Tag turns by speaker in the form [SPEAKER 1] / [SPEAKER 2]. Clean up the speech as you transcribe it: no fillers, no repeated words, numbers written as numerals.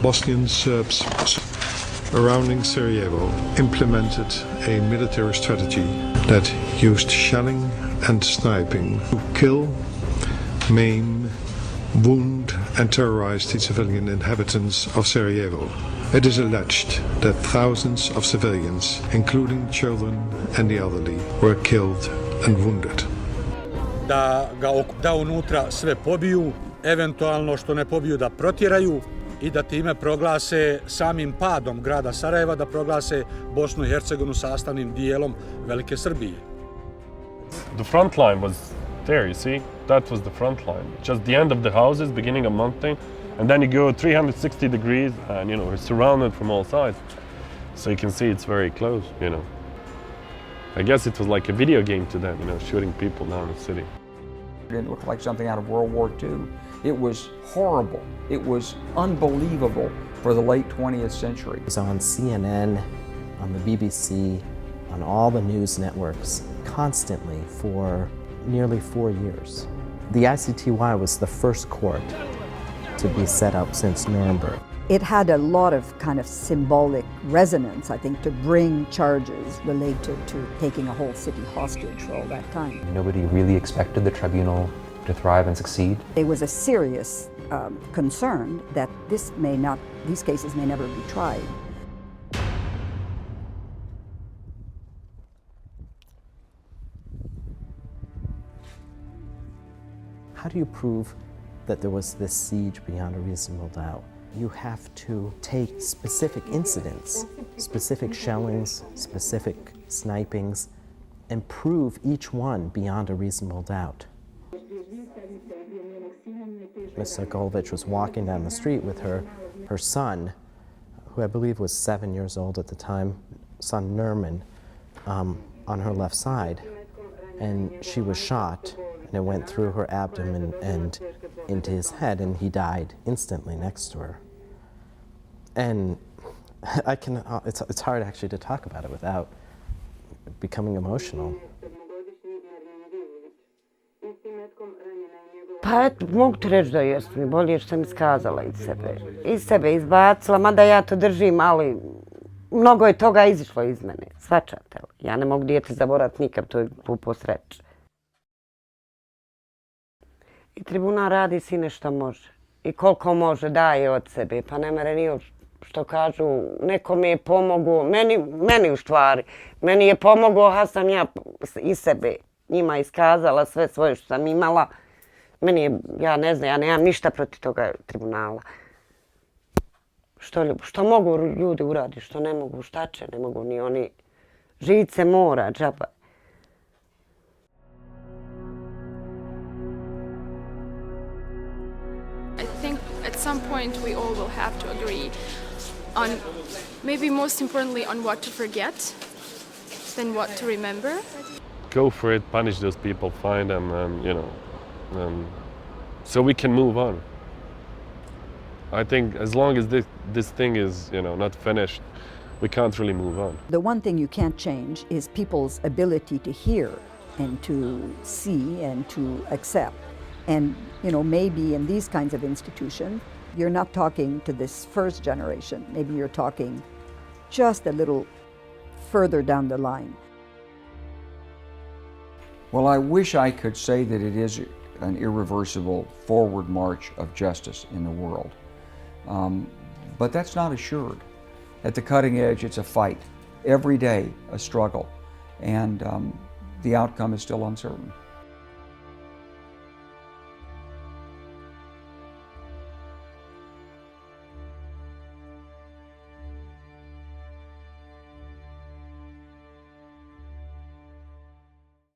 [SPEAKER 1] Bosnian Serbs surrounding Sarajevo implemented a military strategy that used shelling and sniping to kill, maim, wound and terrorize the civilian inhabitants of Sarajevo. It is alleged that thousands of civilians, including children and the elderly, were killed and wounded.
[SPEAKER 2] Da unutra sve pobiju, eventualno što ne pobiju da protjeraju i da time proglase samim padom grada Sarajeva, da proglase Bosnu i Hercegovinu sastavnim dijelom Velike Srbije.
[SPEAKER 3] The front line was there, you see? That was the front line. Just the end of the houses, beginning of mountain, and then you go 360 degrees and, we're surrounded from all sides. So you can see it's very close, I guess it was like a video game to them, shooting people down the city.
[SPEAKER 4] It didn't look like something out of World War II. It was horrible. It was unbelievable for the late 20th century.
[SPEAKER 5] It was on CNN, on the BBC, on all the news networks, constantly for nearly 4 years. The ICTY was the first court to be set up since Nuremberg.
[SPEAKER 6] It had a lot of kind of symbolic resonance, I think, to bring charges related to taking a whole city hostage for all that time.
[SPEAKER 7] Nobody really expected the tribunal to thrive and succeed.
[SPEAKER 6] There was a serious concern that these cases may never be tried.
[SPEAKER 5] How do you prove that there was this siege beyond a reasonable doubt? You have to take specific incidents, specific shellings, specific snipings, and prove each one beyond a reasonable doubt. Ms. Sokolovich was walking down the street with her son, who I believe was 7 years old at the time, son Nerman, on her left side, and she was shot, and it went through her abdomen and into his head, and he died instantly next to her. And it's hard actually to talk about it without becoming emotional.
[SPEAKER 8] Pa eto, mogu ti reći da jesam i bolje što sam iskazala iz sebe izbacila, mada ja to držim, ali mnogo je toga izišlo iz mene, shvaćate li? Ja ne mogu dijete zaboraviti nikad, to je pupo sreće. I tribunal radi sine što može i koliko može daje od sebe, pa ne mere ni što kažu, nekome je pomogao, meni u stvari, meni je pomogao, a sam ja iz sebe njima iskazala sve svoje što sam imala. Meni je, ja ne znam, ja nemam ništa protiv toga tribunala. Što mogu ljudi uraditi, što ne mogu, šta će, ne mogu ni oni. Živit se mora, džaba.
[SPEAKER 9] I think at some point we all will have to agree on, maybe most importantly, on what to forget than what to remember.
[SPEAKER 3] Go for it, punish those people, find them, and, so we can move on. I think as long as this thing is, not finished, we can't really move on.
[SPEAKER 6] The one thing you can't change is people's ability to hear and to see and to accept. And, maybe in these kinds of institutions, you're not talking to this first generation. Maybe you're talking just a little further down the line.
[SPEAKER 4] Well, I wish I could say that it is an irreversible forward march of justice in the world. But that's not assured. At the cutting edge, it's a fight. Every day, a struggle. And the outcome is still uncertain.